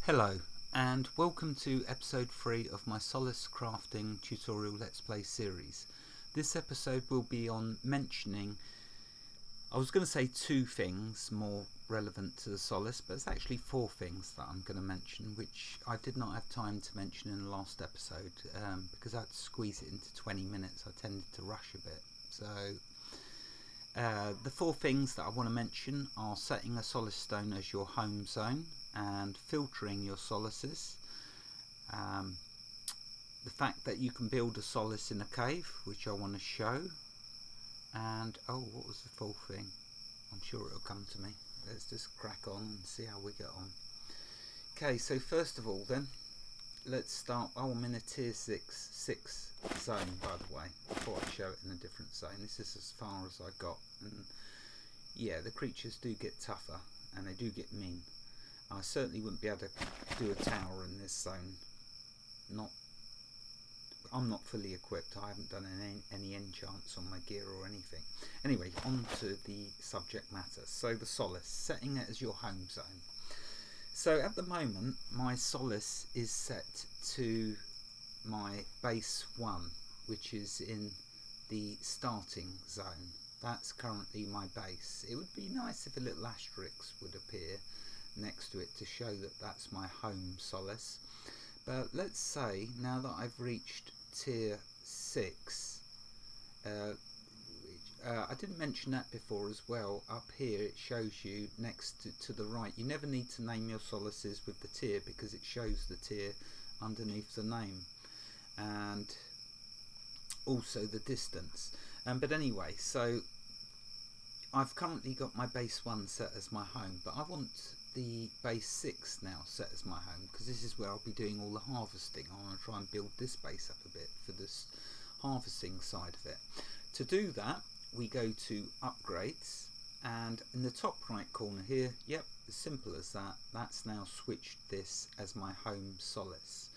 Hello and welcome to episode 3 of my Solace Crafting tutorial Let's Play series. This episode will be on mentioning, I was going to say 2 things more relevant to the Solace, but it's actually 4 things that I'm going to mention which I did not have time to mention in the last episode because I had to squeeze it into 20 minutes. I tended to rush a bit. So the 4 things that I want to mention are setting a Solace stone as your home zone and filtering your Solaces, the fact that you can build a Solace in a cave, which I want to show, and what was the 4th thing? I'm sure it'll come to me. Let's just crack on and see how we get on. Okay, so first of all then, let's start. I'm in a tier 6 zone, by the way. I thought I'd show it in a different zone. This is as far as I got, and yeah, the creatures do get tougher and they do get mean. I certainly wouldn't be able to do a tower in this zone. I'm not fully equipped. I haven't done any enchants on my gear or anything. Anyway, on to the subject matter. So the Solace, setting it as your home zone. So at the moment, my Solace is set to my base 1, which is in the starting zone. That's currently my base. It would be nice if a little asterisk would appear next to it to show that that's my home Solace. But let's say now that I've reached tier 6, I didn't mention that before as well. Up here it shows you next to the right. You never need to name your Solaces with the tier because it shows the tier underneath the name and also the distance. But anyway, so I've currently got my base 1 set as my home, but I want the base 6 now set as my home because this is where I'll be doing all the harvesting. I want to try and build this base up a bit for this harvesting side of it. To do that, we go to upgrades, and in the top right corner here, yep, as simple as that, that's now switched this as my home Solace.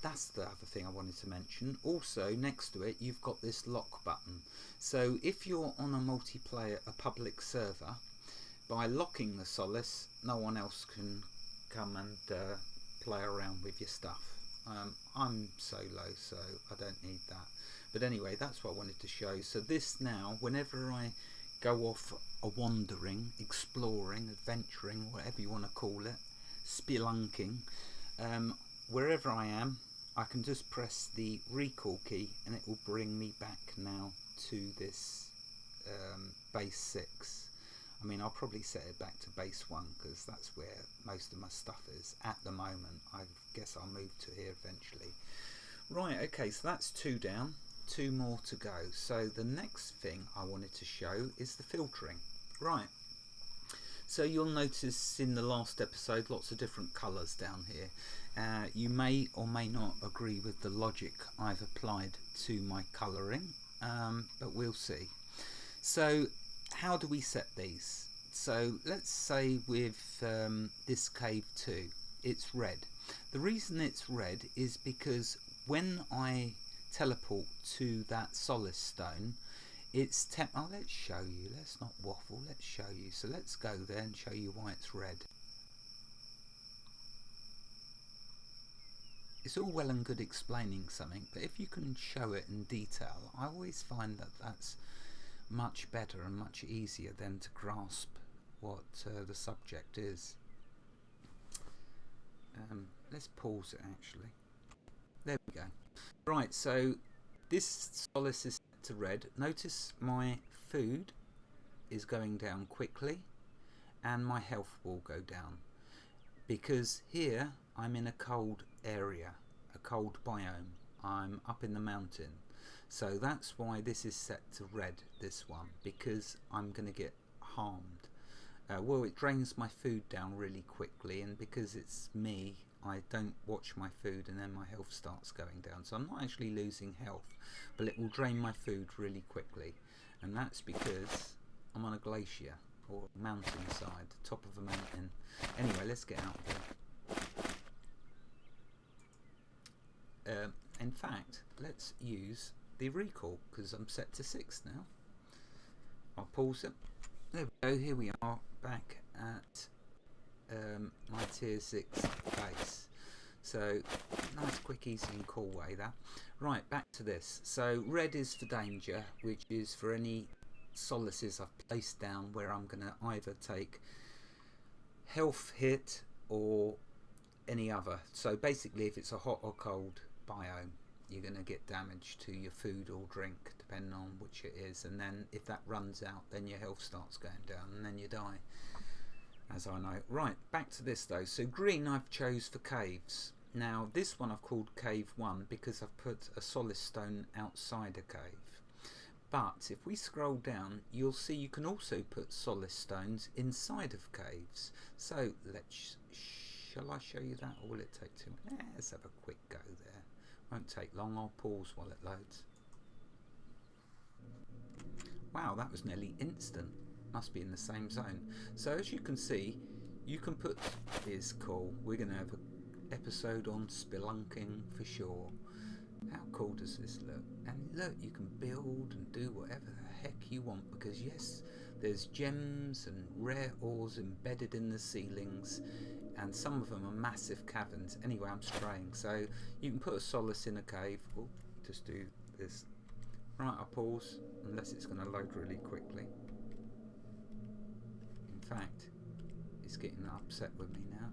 That's the other thing I wanted to mention. Also next to it you've got this lock button. So if you're on a multiplayer, a public server, by locking the Solace, no one else can come and play around with your stuff. I'm solo, so I don't need that. But anyway, that's what I wanted to show. So this now, whenever I go off a wandering, exploring, adventuring, whatever you want to call it, spelunking, wherever I am, I can just press the recall key and it will bring me back now to this base 6. I mean, I'll probably set it back to base 1 because that's where most of my stuff is at the moment. I guess I'll move to here eventually. Right, okay, so that's 2 down, 2 more to go. So the next thing I wanted to show is the filtering. Right, so you'll notice in the last episode lots of different colours down here. You may or may not agree with the logic I've applied to my colouring, but we'll see. So how do we set these? So let's say with this cave 2, it's red. The reason it's red is because when I teleport to that Solace stone, it's let's show you, let's not waffle, let's show you. So let's go there and show you why it's red. It's all well and good explaining something, but if you can show it in detail, I always find that that's much better and much easier than to grasp what the subject is. Let's pause it actually. There we go. Right, so this Solace is set to red. Notice my food is going down quickly and my health will go down because here I'm in a cold area, a cold biome. I'm up in the mountain. So that's why this is set to red, this one, because I'm going to get harmed. Well, it drains my food down really quickly, and because it's me, I don't watch my food and then my health starts going down. So I'm not actually losing health, but it will drain my food really quickly. And that's because I'm on a glacier or mountainside, top of a mountain. Anyway, let's get out there. In fact, let's use the recall because I'm set to 6 now. I'll pause it. There we go, here we are back at my tier 6 base. So nice, quick, easy and cool way that. Right, back to this. So red is for danger, which is for any solaces I've placed down where I'm going to either take health hit or any other. So basically if it's a hot or cold biome, you're going to get damage to your food or drink depending on which it is, and then if that runs out then your health starts going down and then you die, as I know. Right, back to this though. So green I've chose for caves. Now this one I've called cave 1 because I've put a solace stone outside a cave. But if we scroll down, you'll see you can also put solace stones inside of caves. So shall I show you that, or will it take too much? Let's have a quick go there. Won't take long. I'll pause while it loads. Wow, that was nearly instant. Must be in the same zone. So as you can see, you can put, is cool. We're going to have an episode on spelunking for sure. How cool does this look? And look, you can build and do whatever the heck you want, because yes, there's gems and rare ores embedded in the ceilings, and some of them are massive caverns. Anyway, I'm straying. So you can put a solace in a cave. Oh, just do this. Right, I'll pause, unless it's going to load really quickly. In fact, it's getting upset with me now.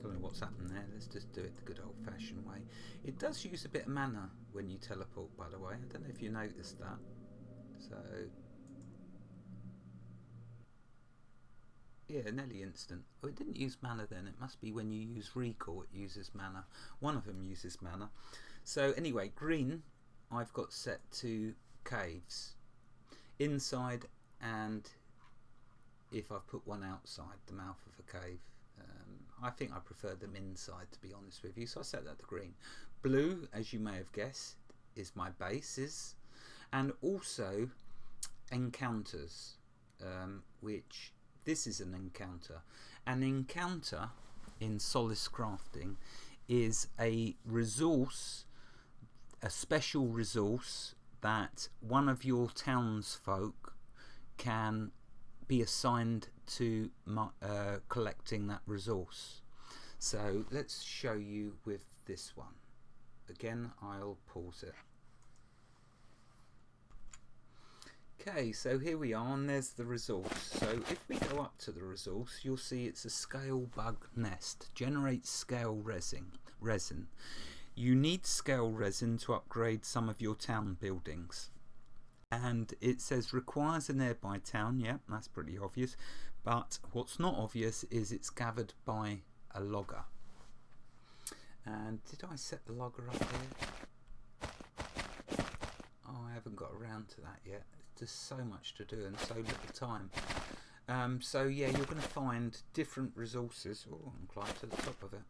Don't know what's happened there. Let's just do it the good old-fashioned way. It does use a bit of mana when you teleport, by the way. I don't know if you noticed that. So yeah, nearly instant. Oh, it didn't use mana then. It must be when you use recall it uses mana. One of them uses mana. So anyway, green I've got set to caves inside, and if I've put one outside the mouth of a cave. I think I prefer them inside, to be honest with you, so I set that to green. Blue, as you may have guessed, is my bases, and also encounters, which this is an encounter. An encounter in Solace Crafting is a resource, a special resource that one of your townsfolk can be assigned to collecting that resource. So let's show you with this one. Again, I'll pause it. Okay, so here we are, and there's the resource. So if we go up to the resource, you'll see it's a scale bug nest. Generates scale resin. You need scale resin to upgrade some of your town buildings. And it says requires a nearby town. Yeah, that's pretty obvious. But what's not obvious is it's gathered by a logger. And did I set the logger up here? Oh, I haven't got around to that yet. There's so much to do and so little time. So yeah, you're going to find different resources. Oh, I'm climbing to the top of it.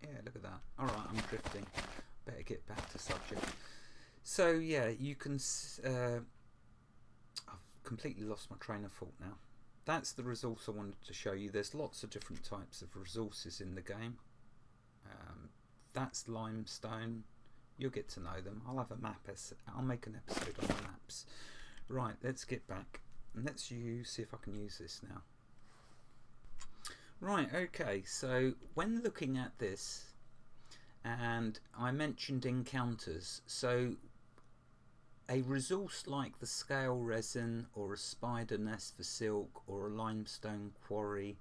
Yeah, look at that. Alright, I'm drifting. Better get back to subject. So yeah, you can I've completely lost my train of thought now. That's the resource I wanted to show you. There's lots of different types of resources in the game. That's limestone. You'll get to know them. I'll have a map. I'll make an episode on the maps. Right, let's get back and let's see if I can use this now. Right, okay, so when looking at this, and I mentioned encounters, so a resource like the scale resin or a spider nest for silk or a limestone quarry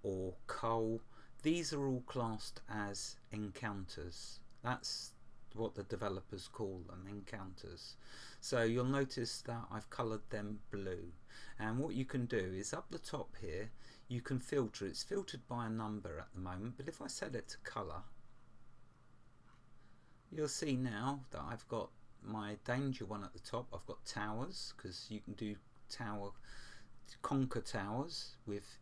or coal, these are all classed as encounters. That's what the developers call them, encounters. So you'll notice that I've coloured them blue, and what you can do is up the top here you can filter. It's filtered by a number at the moment, but if I set it to colour, you'll see now that I've got my danger one at the top. I've got towers, because you can do conquer towers with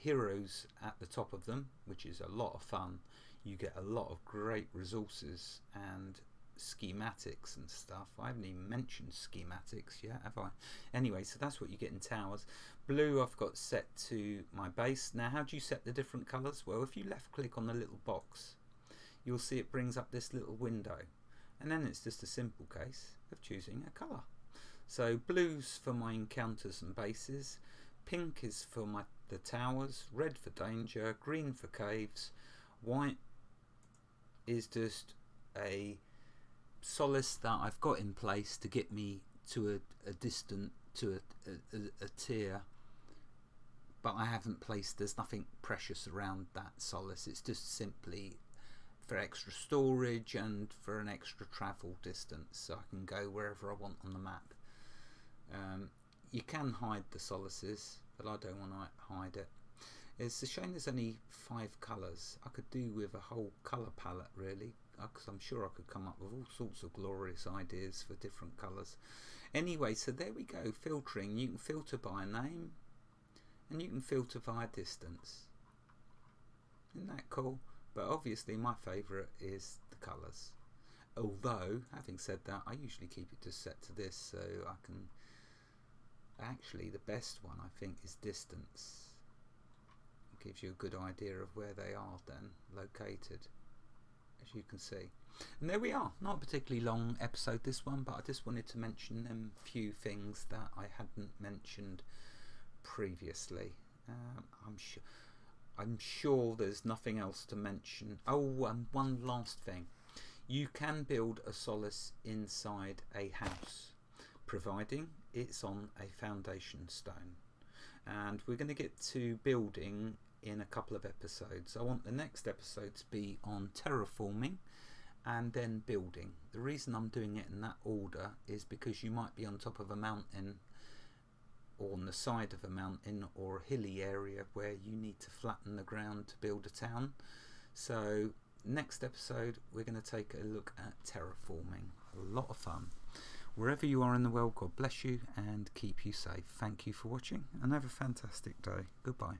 heroes at the top of them, which is a lot of fun. You get a lot of great resources and schematics and stuff. I haven't even mentioned schematics yet, have I? Anyway, so that's what you get in towers. Blue I've got set to my base. Now how do you set the different colours? Well, if you left click on the little box, you'll see it brings up this little window, and then it's just a simple case of choosing a colour. So blue's for my encounters and bases, pink is for the towers, red for danger, green for caves, white is just a solace that I've got in place to get me to a tier, but I haven't placed, there's nothing precious around that solace. It's just simply for extra storage and for an extra travel distance, so I can go wherever I want on the map. You can hide the solaces, but I don't want to hide it. It's a shame there's only 5 colours. I could do with a whole colour palette really, because I'm sure I could come up with all sorts of glorious ideas for different colours. Anyway, so there we go, filtering. You can filter by name and you can filter via distance. Isn't that cool? But obviously my favourite is the colours. Although, having said that, I usually keep it just set to this, so I can... Actually, the best one I think is distance. It gives you a good idea of where they are then, located, as you can see. And there we are. Not a particularly long episode this one, but I just wanted to mention them few things that I hadn't mentioned previously. I'm sure there's nothing else to mention. Oh, and one last thing. You can build a solace inside a house, providing it's on a foundation stone. And we're going to get to building in a couple of episodes. I want the next episode to be on terraforming and then building. The reason I'm doing it in that order is because you might be on top of a mountain or on the side of a mountain or a hilly area where you need to flatten the ground to build a town. So next episode we're going to take a look at terraforming. A lot of fun. Wherever you are in the world, God bless you and keep you safe. Thank you for watching and have a fantastic day. Goodbye.